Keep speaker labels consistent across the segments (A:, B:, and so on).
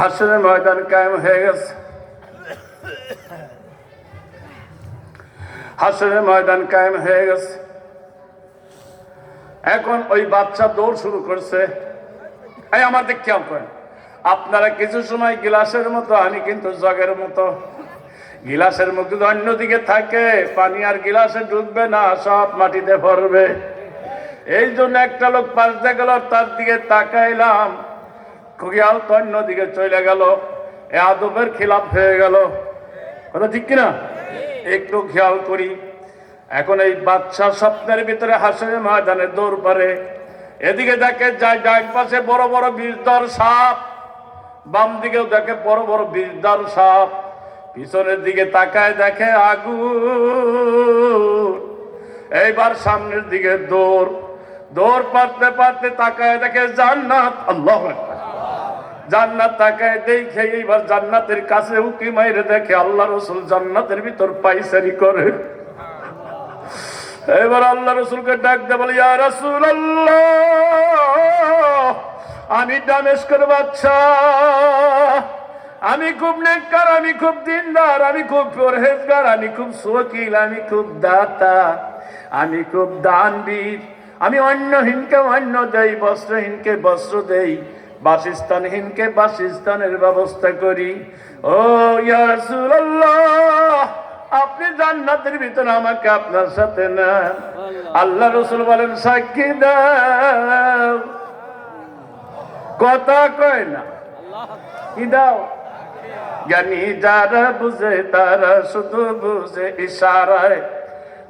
A: হাসরের ময়দান কায়েম হয়ে গেছে। হাসরের ময়দান কায়েম হয়ে গেছে। এখন ওই বাচ্চা দৌড় শুরু করছে। এই আমাদের খেয়াল করেন, আপনারা কিছু সময় গিলাসের মতো, আমি কিন্তু জগের মতো। গিলাসের মুখ যদি অন্যদিকে থাকে, পানি আর গিলাসে ঢুকবে না, সব মাটিতে পড়বে। এই জন্য একটা লোক পাশ দিয়ে গেল, তার দিকে তাকাইলাম, খেয়াল তো অন্যদিকে চলে গেল। এ আদবের খিলাফ হয়ে গেল। কথা ঠিক কিনা? একটু খেয়াল করি। এখন এই বাচ্চা স্বপ্নের ভিতরে হাসরের ময়দানে দৌড় পারে। এদিকে দেখে যায় ডান পাশে বড় বড় বিষধর সাপ, বাম দিকেও দেখে বড় বড় বিষধর সাপ, পিছনের দিকে তাকায় দেখে আগুন। এইবার সামনের দিকে দৌড়, দৌড় পারতে পারতে তাকায় দেখে জান্নাত। আল্লাহু আকবার। জান্নাত তাকায় দেখে এইবার জান্নাতের কাছে উকি মাইরে দেখে আল্লাহ রাসূল জান্নাতের ভিতর পায়চারি করে। এবার আল্লাহ রাসূলকে ডাক দিয়ে বলে, ইয়া রাসূলুল্লাহ, আমি দামেস্কের বাচ্চা, আমি খুব নেককার, আমি খুব দিনদার, আমি খুব পরহেজগার, আমি খুব শৌখিন, আমি খুব দাতা, আমি খুব দানবীর। আমি অন্নহীনকে অন্ন দেই, বস্ত্রহীনকে বস্ত্র দেই, বাসস্থানহীনকে বাসস্থানের ব্যবস্থা করি। ও ইয়া রাসূলুল্লাহ, আপনি জান্নাতের ভিতরে আমাকে আপনার সাথে নেন। আল্লাহ রাসূল বলেন, সাক্ষী দাও। কথা কয় না, কি দাও? জ্ঞানী যারা বুঝে তারা শুধু বুঝে ইশারায়,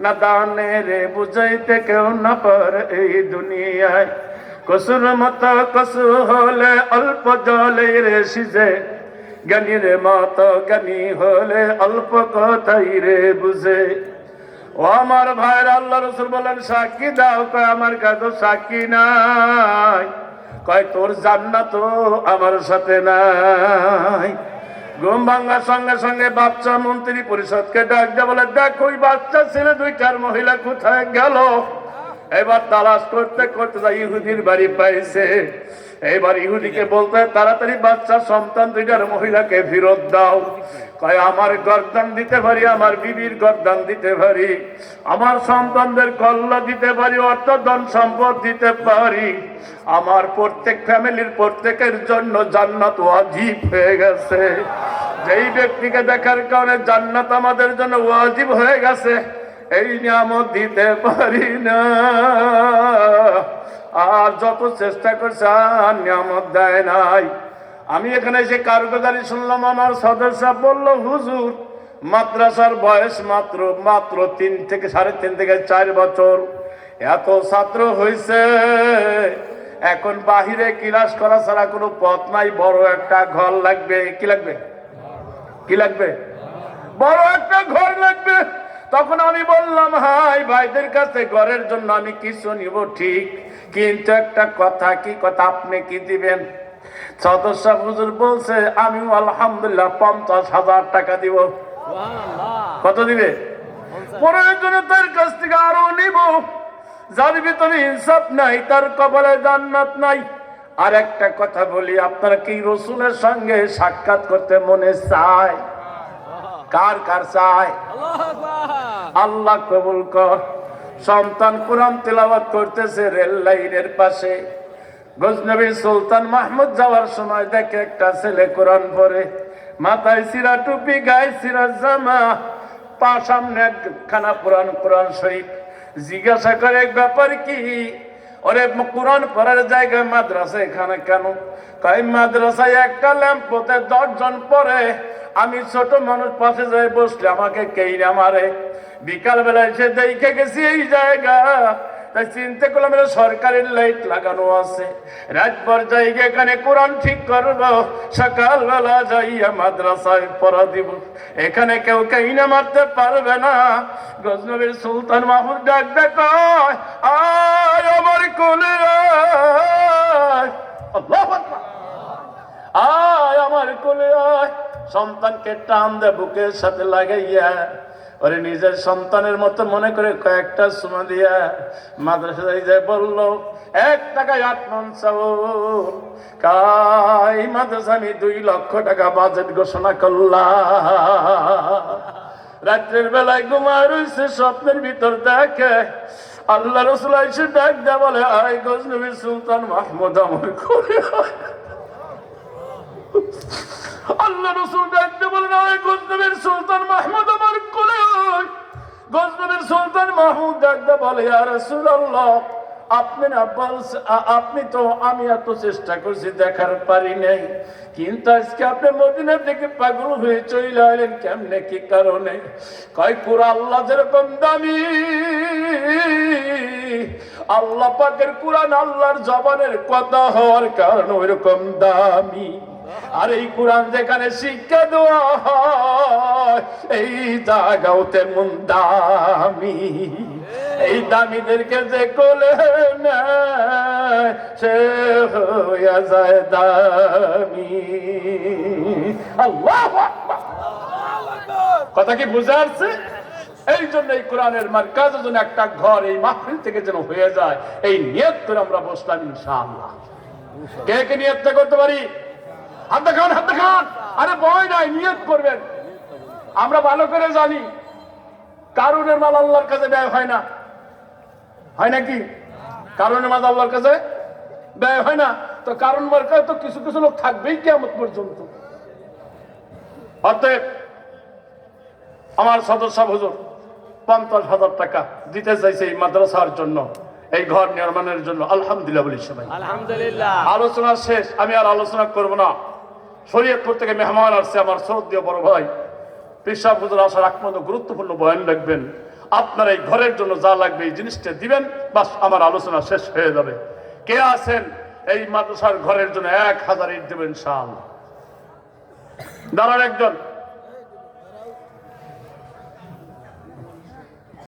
A: না দানে রে বুঝাইতে কেউ না পারে এই দুনিয়ায়। কসুর মতো কসু হলে অল্প জলে রে সিজে, জ্ঞানীর মতো জ্ঞানী হলে অল্প কথাই রে বুঝে। ও আমার ভাইরা, আল্লাহ রাসূল বলেন সাক্ষী দাও। কয় আমার কাছে সাক্ষী নাই। কয় তোর জান্নাত আমার সাথে নাই। ঘুম ভাঙার সঙ্গে সঙ্গে বাচ্চা মন্ত্রী পরিষদকে ডাক দিয়ে বলে, দেখ ওই বাচ্চা ছেলে দুইটার মহিলা কোথায় গেল। এবার তালাশ করতে করতে ইহুদির বাড়ি পাইছে। এবার ইহুদিকে বলতে, তাড়াতাড়ি বাচ্চা সন্তান দুইটার মহিলাকে ফেরত দাও। কয় আমার গর্দান দিতে পারি, আমার বিবির গর্দান দিতে পারি, আমার সন্তানদের কল্যাণ দিতে পারি, অর্থ ধন সম্পদ দিতে পারি। আমার প্রত্যেক ফ্যামিলির প্রত্যেকের জন্য জান্নাত ওয়াজিব হয়ে গেছে। যেই ব্যক্তিকে দেখার কারণে জান্নাত আমাদের জন্য ওয়াজিব হয়ে গেছে, এই নিয়ামত দিতে পারি না। আর যত চেষ্টা করছে আর নিয়ামত দেয় নাই। আমি এখানে এসে কারগুজারি শুনলাম, আমার সদস্য বলল, হুজুর মাদ্রাসার বয়স মাত্র 3 থেকে 3.5 থেকে 4 বছর, এত ছাত্র হয়েছে, এখন বাহিরে ক্লাস করা ছাড়া কোনো পথ নাই, বড় একটা ঘর লাগবে। কি লাগবে? কি লাগবে? বড় একটা ঘর লাগবে। তখন আমি বললাম, হাই ভাইদের কাছে ঘরের জন্য আমি কিছু নিব ঠিক, কিন্তু একটা কথা। কি কথা? আপনি কি দিবেন? সদস্য হুজুর বলছে, আমি আলহামদুলিল্লাহ 50,000 টাকা দিব। কত দিবে? প্রয়োজনে তার কাছ থেকে আরো নিব। যার ভিতরে ইনসাফ নাই তার কপালে জান্নাত নাই। আর একটা কথা বলি, আপনারা কি রাসূলের সঙ্গে সাক্ষাৎ করতে মনে চায়? কার কার চায়? আল্লাহ কবুল কর। সন্তান কোরআন তেলাওয়াত করতেছে রেল লাইনের পাশে। গজনবী সুলতান মাহমুদ যাওয়ার সময় দেখে একটা ছেলে কোরআন পড়ে, মাথায় সিরা টুপি, গায়ে সিরা জামা, পা সামনে একখানা কোরআন, কোরআন শরীফ। জিজ্ঞাসা করে, ব্যাপার কি? ওরে কোরআন পড়ার জায়গায় মাদ্রাসা এখানে কেন? কয় মাদ্রাসায় একটা ল্যাম্পতে 10 জন পড়ে, আমি ছোট মানুষ পাশে যাই বসলে আমাকে কেই না মারে। বিকাল বেলা এসে দেখে গেছি এই জায়গা, তাই চিন্তা করলাম সরকারের লাইট লাগানো আছে, রাতভর যাই এখানে কোরআন ঠিক করবো, সকালবেলা যাইয়া মাদ্রাসায় পড়া দিব, এখানে কেউ কেই না মারতে পারবে না। গজনবীর সুলতান মাহমুদ ডাক দেখো, আয় আমার কোলে আয়, আল্লাহু আকবার, আয় আমার কোলে আয়। সন্তানকে টান দে বুকের সাথে লাগাইয়া, ওরে নিজের সন্তানের মতো মনে করে কয়েকটা চুমা দিয়া মাদ্রাসায় যায় বলল, 1 টাকায় 8 মণ চাউল। কাই মাদ্রাসা আমি 2 লক্ষ টাকা বাজেট ঘোষণা করলাম। রাত্রের বেলায় ঘুমায় রয়েছে, স্বপ্নের ভিতর দেখে আল্লাহ রাসূল এসে ডাক দেয়া বলে, আয় গজনবী সুলতান মাহমুদ আমার কোলে আয়। আল্লাহ রাসূল ডাক দেয়া বলেন, আয় গজনবীর সুলতান মাহমুদ আমার কোলে আয়। গজনবীর সুলতান মাহমুদ ডাক দেয়া বলে, ইয়া রাসূলুল্লাহ, আপনি না বলছেন, আপনি তো আমি এত চেষ্টা করছি দেখার পারি নাই, কিন্তু আজকে আপনি মদিনা থেকে পাগল হয়ে চলে এলেন কেমনে, কি কারণে? কয় কুরআন আল্লাহ যেরকম দামি, আল্লাহ পাকের কুরআন আল্লাহর জবানের কথা হওয়ার কারণে ওইরকম দামি। আর এই কুরআন যেখানে শিক্ষা দেওয়া হয় এই জায়গাও তেমন দামি। এই দামিদেরকে যে কোলে নেয় সে হইয়া যায় দামি। আল্লাহু আকবার। কথা কি বুঝা আসছে? এই জন্য এই কোরআনের মার্কাজের জন্য একটা ঘর এই মাহফিল থেকে যেন হয়ে যায়, এই নিয়ত করে আমরা বসলাম ইনশাআল্লাহ। কে কে নিয়তটা করতে পারি? হাত দেখান, হাত দেখান। আরে ভয় নাই, নিয়ত করবেন। আমরা ভালো করে জানি কারুনের মাল আল্লাহর কাছে ব্যয় হয় না, হয় নাকি? কারুনের মাল আল্লাহর কাছে ব্যয় হয় না, তো কারণ মার্কায় তো কিছু কিছু লোক থাকবেই কিয়ামত পর্যন্ত। অতএব আমার সদস্য হুজুর 50,000 টাকা দিতে চাইছে এই মাদ্রাসার জন্য, এই ঘর নির্মাণের জন্য। আলহামদুলিল্লাহ বলি সবাই আলহামদুলিল্লাহ। আলোচনা শেষ, আমি আর আলোচনা করব না। শরীয়তপুর থেকে মেহমান আসছে, আমার শ্রদ্ধেয় বড় ভাই পীর সাহেব হুজুর আসার আগ পর্যন্ত গুরুত্বপূর্ণ বয়ান রাখবেন। আপনার এই ঘরের জন্য যা লাগবে এই জিনিসটা দিবেন, বাস আমার আলোচনা শেষ হয়ে যাবে। কে আছেন এই মাদ্রাসার ঘরের জন্য 1000 ইট দেবেন ইনশাআল্লাহ? দাঁড়ান একজন।